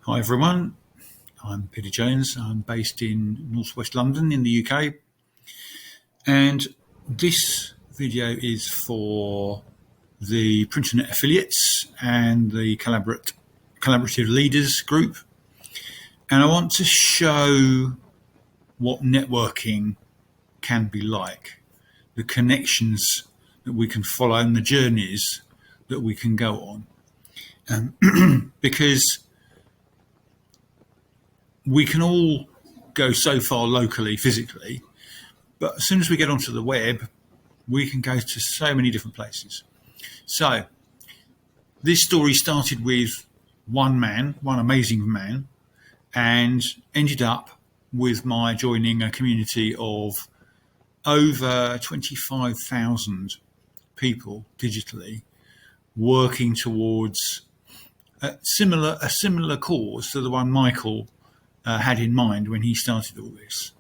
Hi everyone, I'm Peter Jones. I'm based in northwest London in the UK, and this video is for the Printernet affiliates and the collaborative leaders group, and I want to show what networking can be like, the connections that we can follow and the journeys that we can go on, because we can all go so far locally, physically, but as soon as we get onto the web, we can go to so many different places. So this story started with one man, one amazing man, and ended up with my joining a community of over 25,000 people digitally working towards a similar cause to the one Michael had in mind when he started all this.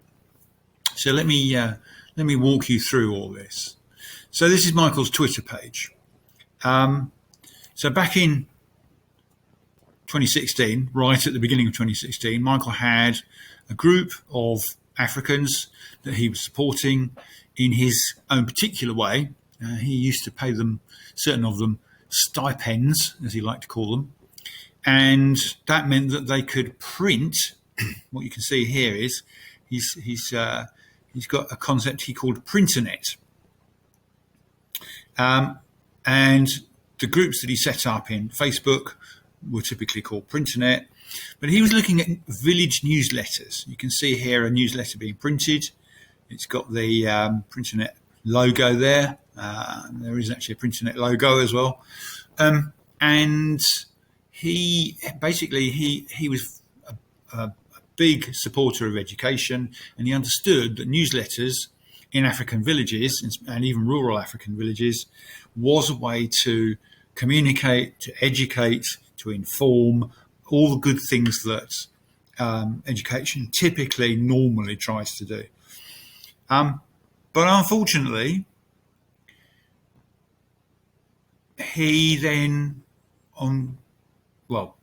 So let me walk you through all this. So this is Michael's Twitter page. So back in 2016, right at the beginning of 2016, Michael had a group of Africans that he was supporting in his own particular way. He used to pay them, certain of them, stipends, as he liked to call them, and that meant that they could print. What you can see here is he's got a concept he called Printernet, and the groups that he set up in Facebook were typically called Printernet. But he was looking at village newsletters. You can see here a newsletter being printed. It's got the Printernet logo there. There is actually a Printernet logo as well, and he was a big supporter of education, and he understood that newsletters in African villages and even rural African villages was a way to communicate, to educate, to inform, all the good things that education typically normally tries to do. But unfortunately, he then,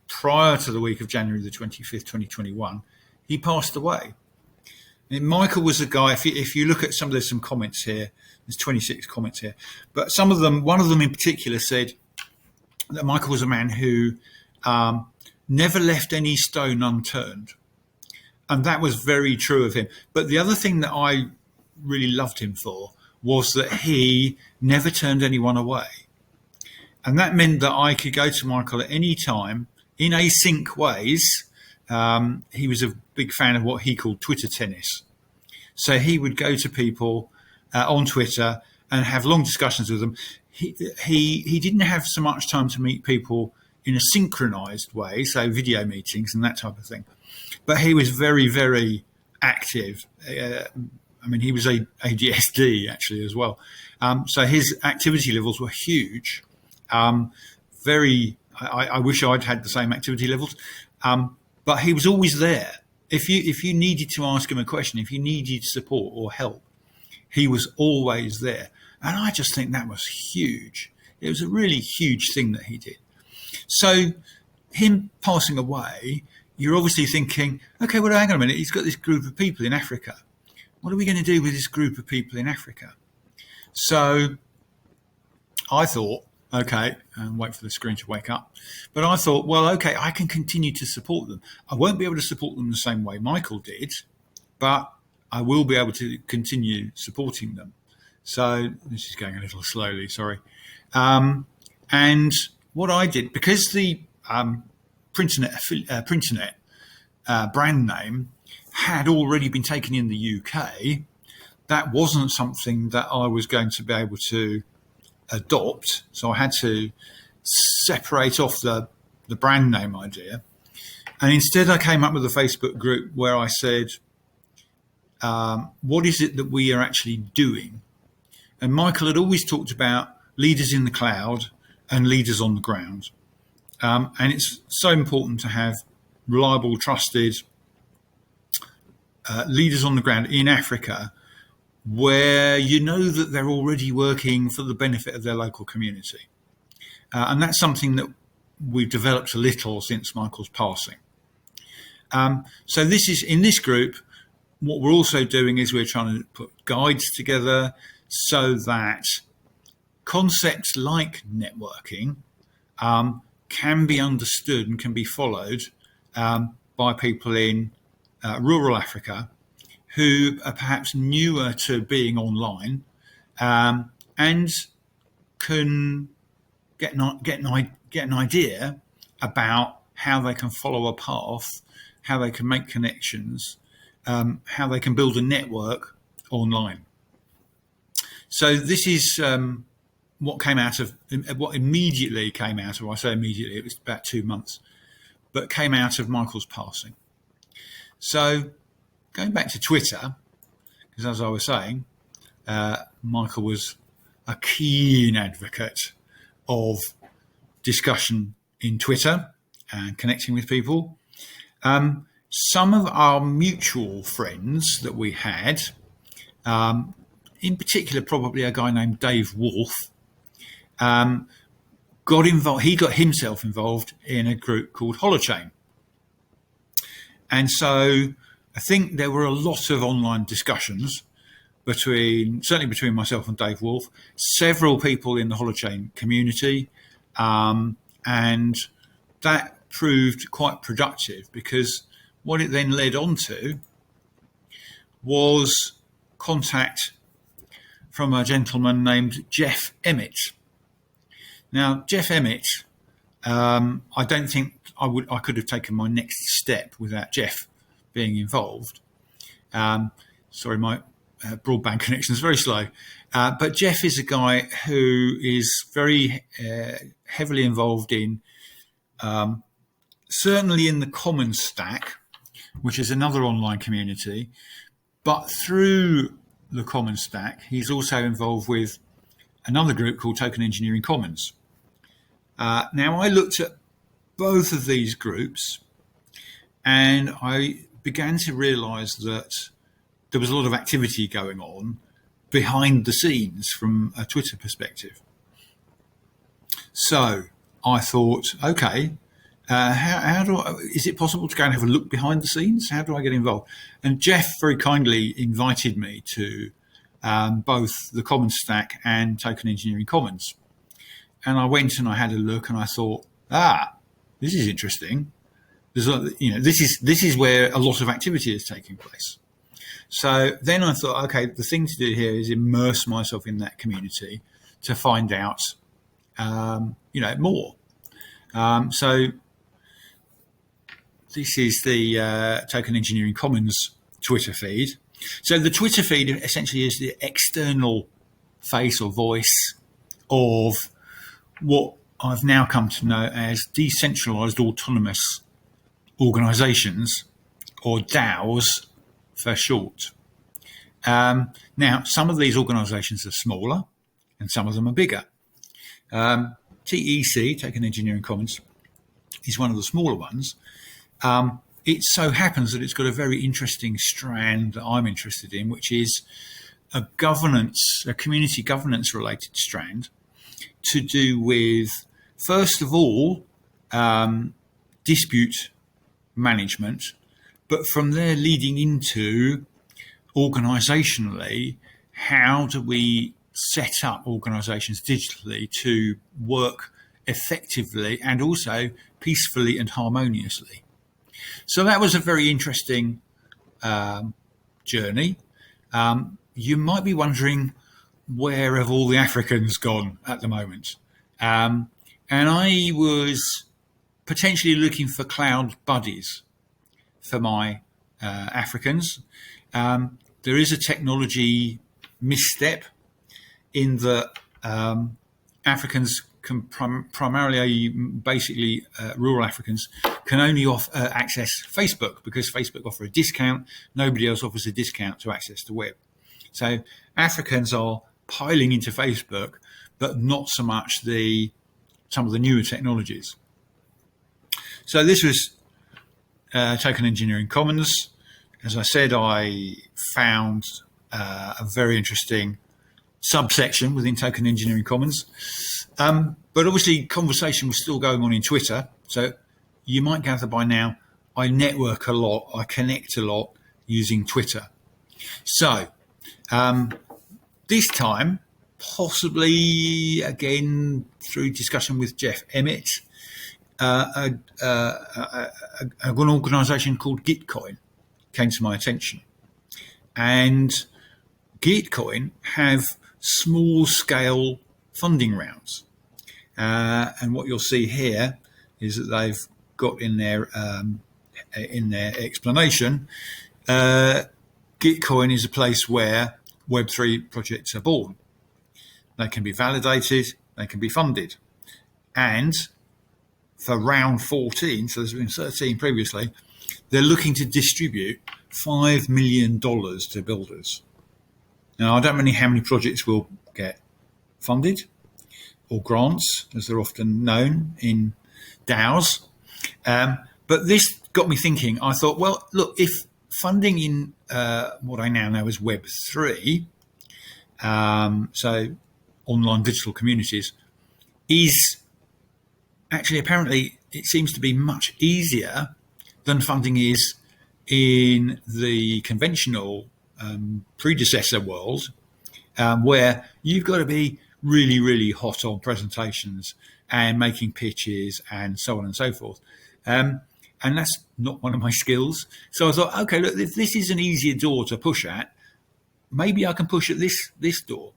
prior to the week of January the 25th, 2021, he passed away. And Michael was a guy, if you look at there's some comments here, there's 26 comments here, but one of them in particular said that Michael was a man who never left any stone unturned. And that was very true of him. But the other thing that I really loved him for was that he never turned anyone away. And that meant that I could go to Michael at any time in async ways. He was a big fan of what he called Twitter tennis. So he would go to people on Twitter and have long discussions with them. He didn't have so much time to meet people in a synchronized way, so video meetings and that type of thing. But he was very, very active. He was ADSD actually as well. So his activity levels were huge. I wish I'd had the same activity levels. But he was always there. If you needed to ask him a question, if you needed support or help, he was always there. And I just think that was huge. It was a really huge thing that he did. So him passing away, you're obviously thinking, okay, well, hang on a minute. He's got this group of people in Africa. What are we going to do with this group of people in Africa? So I thought, okay, and wait for the screen to wake up. But I thought, well, okay, I can continue to support them. I won't be able to support them the same way Michael did, but I will be able to continue supporting them. So this is going a little slowly, sorry. And what I did, because the Printernet brand name had already been taken in the UK, that wasn't something that I was going to be able to adopt. So I had to separate off the brand name idea. And instead I came up with a Facebook group where I said, what is it that we are actually doing? And Michael had always talked about leaders in the cloud and leaders on the ground. And it's so important to have reliable, trusted leaders on the ground in Africa, where you know that they're already working for the benefit of their local community. And that's something that we've developed a little since Michael's passing. So this is in this group. What we're also doing is we're trying to put guides together so that concepts like networking can be understood and can be followed by people in rural Africa who are perhaps newer to being online and can get an idea about how they can follow a path, how they can make connections, how they can build a network online. So this is what came out of what immediately came out of. I say immediately; it was about 2 months, but came out of Michael's passing. So going back to Twitter, because as I was saying, Michael was a keen advocate of discussion in Twitter and connecting with people. Some of our mutual friends that we had, in particular, probably a guy named Dave Wolf, got involved. He got himself involved in a group called Holochain, and so I think there were a lot of online discussions certainly between myself and Dave Wolf, several people in the Holochain community, and that proved quite productive because what it then led on to was contact from a gentleman named Jeff Emmett. Now, Jeff Emmett, I don't think I could have taken my next step without Jeff being involved. Sorry, my broadband connection is very slow. But Jeff is a guy who is very heavily involved in, certainly in the Commons Stack, which is another online community. But through the Commons Stack, he's also involved with another group called Token Engineering Commons. Now, I looked at both of these groups and I began to realise that there was a lot of activity going on behind the scenes from a Twitter perspective. So I thought, okay, is it possible to go and have a look behind the scenes? How do I get involved? And Jeff very kindly invited me to both the Commons Stack and Token Engineering Commons. And I went and I had a look and I thought, this is interesting. This is where a lot of activity is taking place. So then I thought, okay, the thing to do here is immerse myself in that community to find out, more. So this is the Token Engineering Commons Twitter feed. So the Twitter feed essentially is the external face or voice of what I've now come to know as decentralized autonomous organizations, or DAOs for short. Now, some of these organizations are smaller and some of them are bigger. TEC, Token Engineering Commons, is one of the smaller ones. It so happens that it's got a very interesting strand that I'm interested in, which is a community governance related strand to do with, first of all, dispute management, but from there leading into organisationally, how do we set up organisations digitally to work effectively and also peacefully and harmoniously. So that was a very interesting journey. You might be wondering, where have all the Africans gone at the moment? And I was potentially looking for cloud buddies for my Africans. There is a technology misstep in that Africans can primarily, basically rural Africans, can only access Facebook because Facebook offers a discount. Nobody else offers a discount to access the web. So Africans are piling into Facebook, but not so much some of the newer technologies. So this was Token Engineering Commons. As I said, I found a very interesting subsection within Token Engineering Commons. But obviously conversation was still going on in Twitter. So you might gather by now, I network a lot, I connect a lot using Twitter. So this time, possibly again through discussion with Jeff Emmett, an organisation called Gitcoin came to my attention. And Gitcoin have small scale funding rounds. And what you'll see here is that they've got in their explanation, Gitcoin is a place where Web3 projects are born. They can be validated, they can be funded. And for round 14, so there's been 13 previously, they're looking to distribute $5 million to builders. Now, I don't know how many projects will get funded or grants, as they're often known in DAOs. But this got me thinking. I thought, well, look, if funding in what I now know as Web3, so online digital communities, is actually apparently it seems to be much easier than funding is in the conventional predecessor world, where you've got to be really, really hot on presentations and making pitches and so on and so forth. And that's not one of my skills. So I thought, okay, look, if this is an easier door to push at, maybe I can push at this door.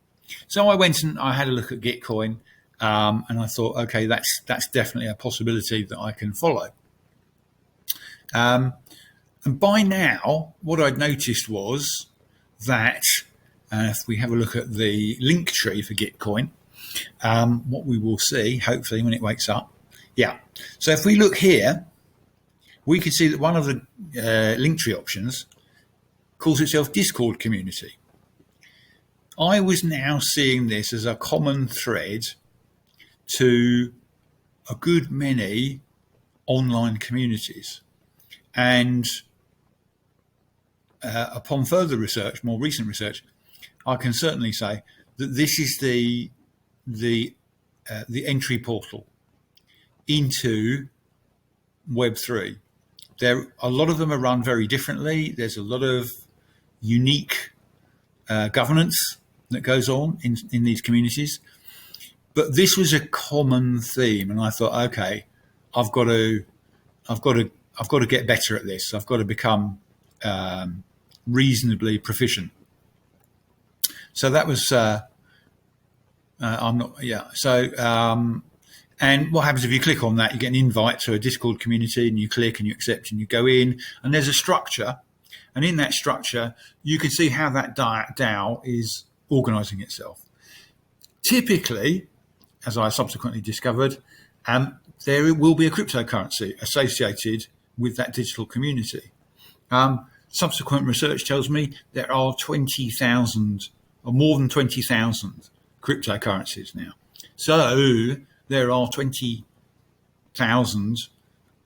So I went and I had a look at Gitcoin, and I thought, okay, that's definitely a possibility that I can follow. And by now, what I'd noticed was that if we have a look at the link tree for Gitcoin, what we will see, hopefully, when it wakes up. Yeah. So if we look here, we can see that one of the link tree options calls itself Discord community. I was now seeing this as a common thread to a good many online communities. And upon further research, more recent research, I can certainly say that this is the entry portal into Web3. A lot of them are run very differently. There's a lot of unique governance that goes on in these communities. But this was a common theme, and I thought, okay, I've got to get better at this. I've got to become reasonably proficient. So that was I'm not, yeah. So and what happens if you click on that? You get an invite to a Discord community, and you click and you accept and you go in, and there's a structure, and in that structure you can see how that DAO is organising itself. Typically, as I subsequently discovered, there will be a cryptocurrency associated with that digital community. Subsequent research tells me there are 20,000 or more than 20,000 cryptocurrencies now. So there are 20,000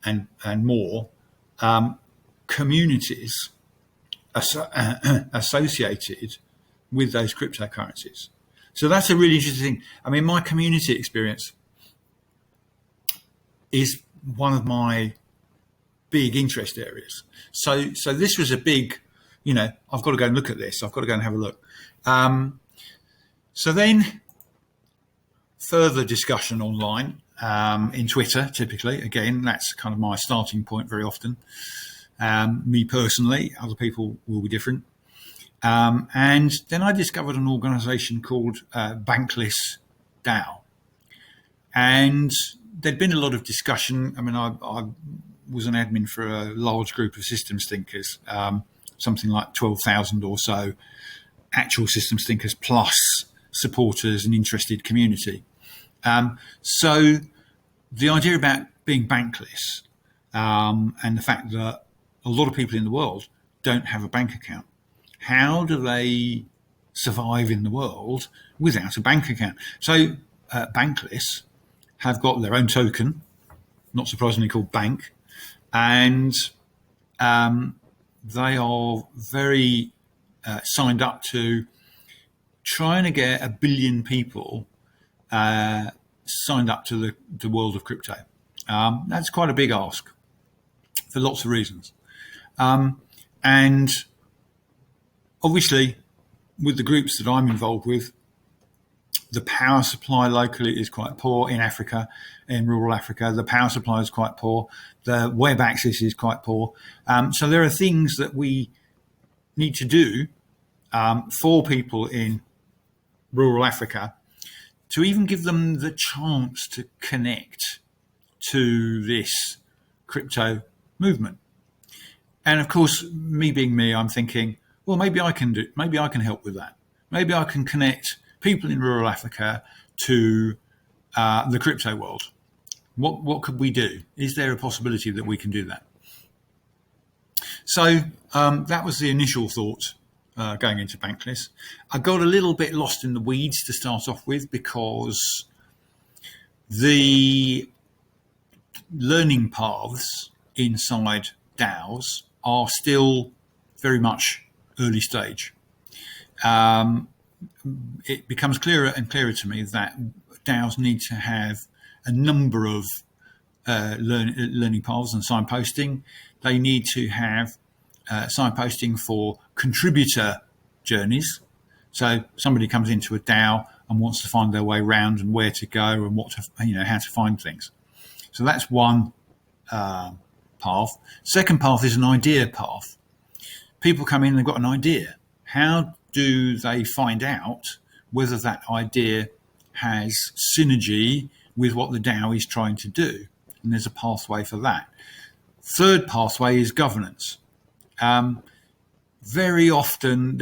and more communities associated with those cryptocurrencies. So that's a really interesting thing. I mean, my community experience is one of my big interest areas. So this was a big, I've got to go and look at this. I've got to go and have a look. So then further discussion online in Twitter, typically. Again, that's kind of my starting point very often. Me personally, other people will be different. And then I discovered an organization called Bankless DAO. And there'd been a lot of discussion. I mean, I was an admin for a large group of systems thinkers, something like 12,000 or so actual systems thinkers plus supporters and interested community. So the idea about being bankless and the fact that a lot of people in the world don't have a bank account. How do they survive in the world without a bank account? So Bankless have got their own token, not surprisingly called Bank, and they are very signed up to trying to get 1 billion people signed up to the world of crypto. That's quite a big ask. for lots of reasons. And obviously, with the groups that I'm involved with, the power supply locally is quite poor in Africa, in rural Africa. The power supply is quite poor. The web access is quite poor. So there are things that we need to do for people in rural Africa to even give them the chance to connect to this crypto movement. And of course, me being me, I'm thinking, well, maybe I can help with that. Maybe I can connect people in rural Africa to the crypto world. What could we do? Is there a possibility that we can do that? So that was the initial thought going into Bankless. I got a little bit lost in the weeds to start off with because the learning paths inside DAOs are still very much early stage. It becomes clearer and clearer to me that DAOs need to have a number of learning paths and signposting. They need to have signposting for contributor journeys. So somebody comes into a DAO and wants to find their way around and where to go and how to find things. So that's one path. Second path is an idea path. People come in and they've got an idea. How do they find out whether that idea has synergy with what the DAO is trying to do? And there's a pathway for that. Third pathway is governance. Very often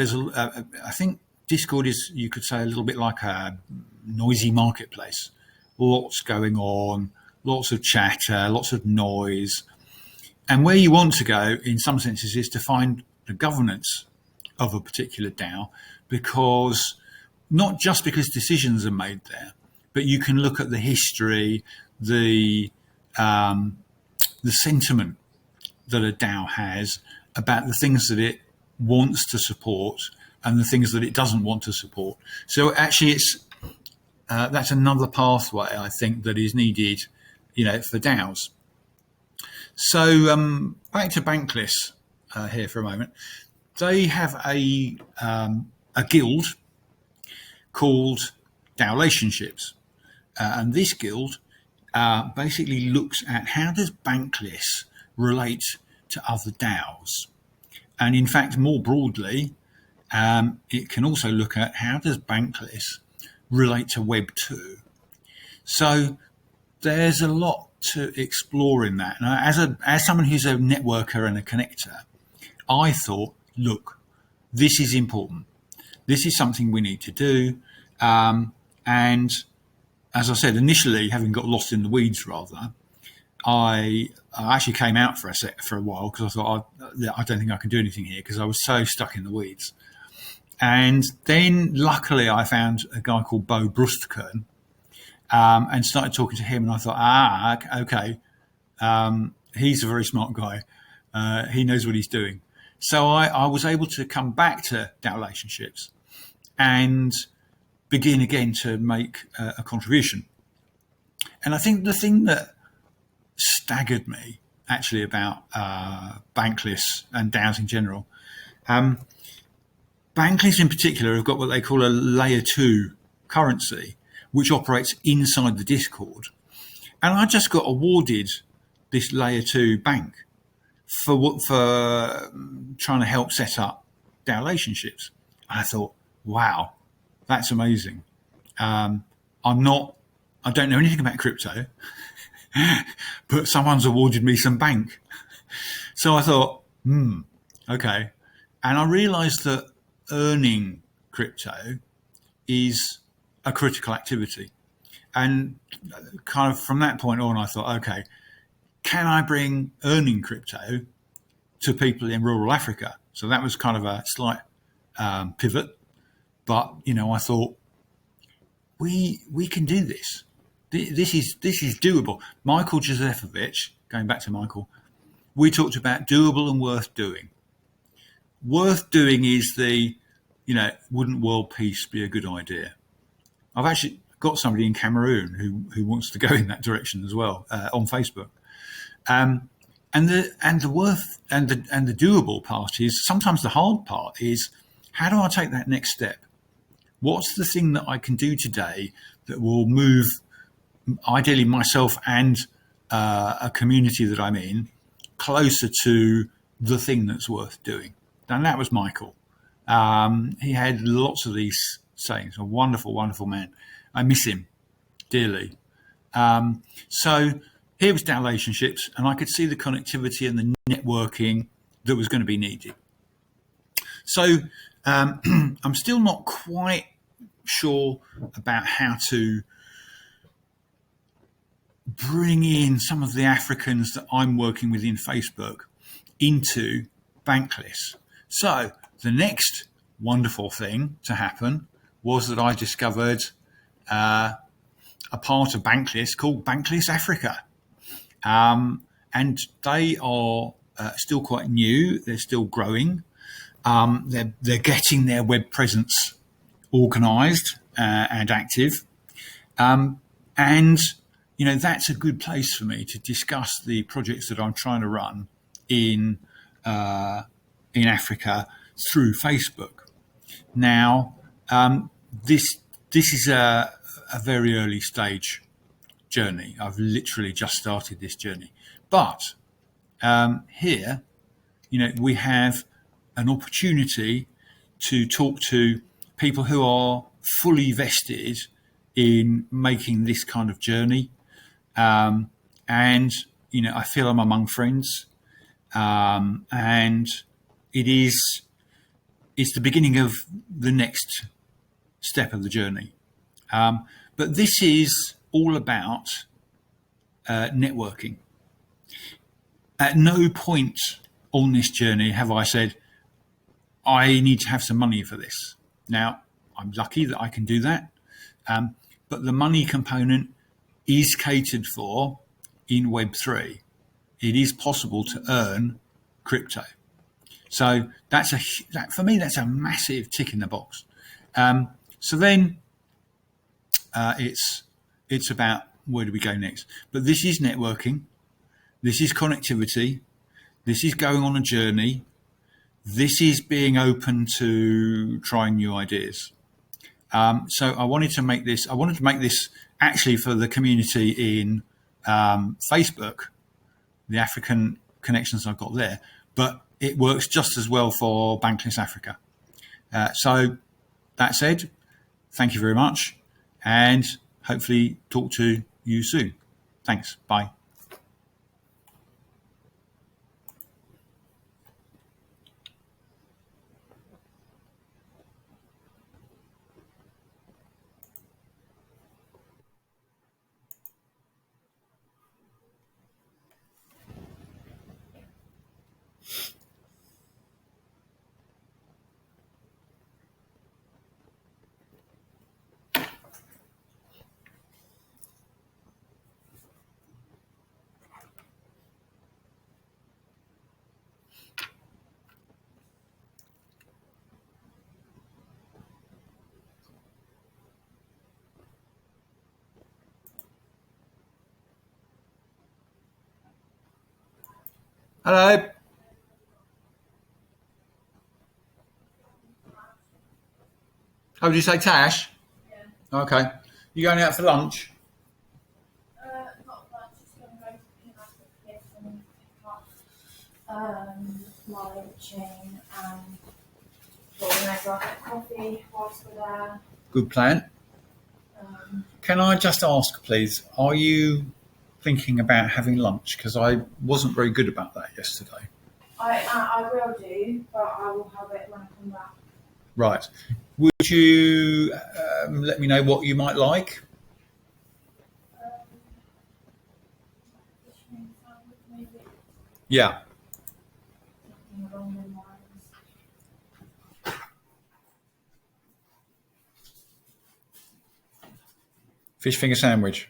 I think Discord is, you could say, a little bit like a noisy marketplace. Lots going on, lots of chatter, lots of noise. And where you want to go, in some senses, is to find the governance of a particular DAO, because not just because decisions are made there, but you can look at the history, the sentiment that a DAO has about the things that it wants to support and the things that it doesn't want to support. So actually, that's another pathway I think that is needed, for DAOs. So back to Bankless here for a moment. They have a guild called DAOlationships, and this guild basically looks at how does Bankless relate to other DAOs, and in fact, more broadly, it can also look at how does Bankless relate to Web 2. So there's a lot to explore in that. And as someone who's a networker and a connector, I thought, look, this is important. This is something we need to do. And as I said, initially, having got lost in the weeds rather, I actually came out for a while because I thought, I don't think I can do anything here because I was so stuck in the weeds. And then luckily I found a guy called Bo Brustkern, and started talking to him, and I thought, okay, he's a very smart guy. He knows what he's doing. So I was able to come back to DAOlationships and begin again to make a contribution. And I think the thing that staggered me actually about Bankless and DAOs in general, Bankless in particular have got what they call a layer 2 currency, which operates inside the Discord. And I just got awarded this layer 2 bank for trying to help set up DAOlationships. And I thought, wow, that's amazing. I don't know anything about crypto, but someone's awarded me some bank. So I thought, okay. And I realized that earning crypto is a critical activity. And kind of from that point on, I thought, okay, can I bring earning crypto to people in rural Africa? So that was kind of a slight pivot. But, I thought, we can do this. This is doable. Michael Josefovich, going back to Michael, we talked about doable and worth doing. Worth doing is wouldn't world peace be a good idea? I've actually got somebody in Cameroon who wants to go in that direction as well on Facebook. And the worth and the doable part is sometimes the hard part is how do I take that next step? What's the thing that I can do today that will move ideally myself and a community that I'm in closer to the thing that's worth doing? And that was Michael. He had lots of these sayings. A wonderful, wonderful man. I miss him dearly. So here was Dow Relationships, and I could see the connectivity and the networking that was going to be needed. So I'm still not quite sure about how to bring in some of the Africans that I'm working with in Facebook into Bankless. So the next wonderful thing to happen was that I discovered a part of Bankless called Bankless Africa. And they are still quite new. They're still growing. They're getting their web presence organised and active. And, you know, that's a good place for me to discuss the projects that I'm trying to run in Africa through Facebook. Now, this is a very early stage journey. I've literally just started this journey. But here, you know, we have an opportunity to talk to people who are fully vested in making this kind of journey. And, you know, I feel I'm among friends. And it's the beginning of the next step of the journey. But this is all about networking. At no point on this journey have I said, I need to have some money for this. Now, I'm lucky that I can do that. But the money component is catered for in Web3. It is possible to earn crypto. So for me, that's a massive tick in the box. So then it's about where do we go next? But this is networking. This is connectivity. This is going on a journey. This is being open to trying new ideas. So I wanted to make this actually for the community in Facebook, the African connections I've got there, but it works just as well for Bankless Africa. So that said, thank you very much, and hopefully talk to you soon. Thanks. Bye. Hello. Oh, did you say Tash? Yeah. Okay. You going out for lunch? Not much. Just going to go to pick up the kids and pick up my chain and organise our coffee whilst we're there. Good plan. Can I just ask, please, are you thinking about having lunch? Because I wasn't very good about that yesterday. I will do, but I will have it when I come back. Right. Would you let me know what you might like? Maybe Yeah. something along those lines. Fish finger sandwich.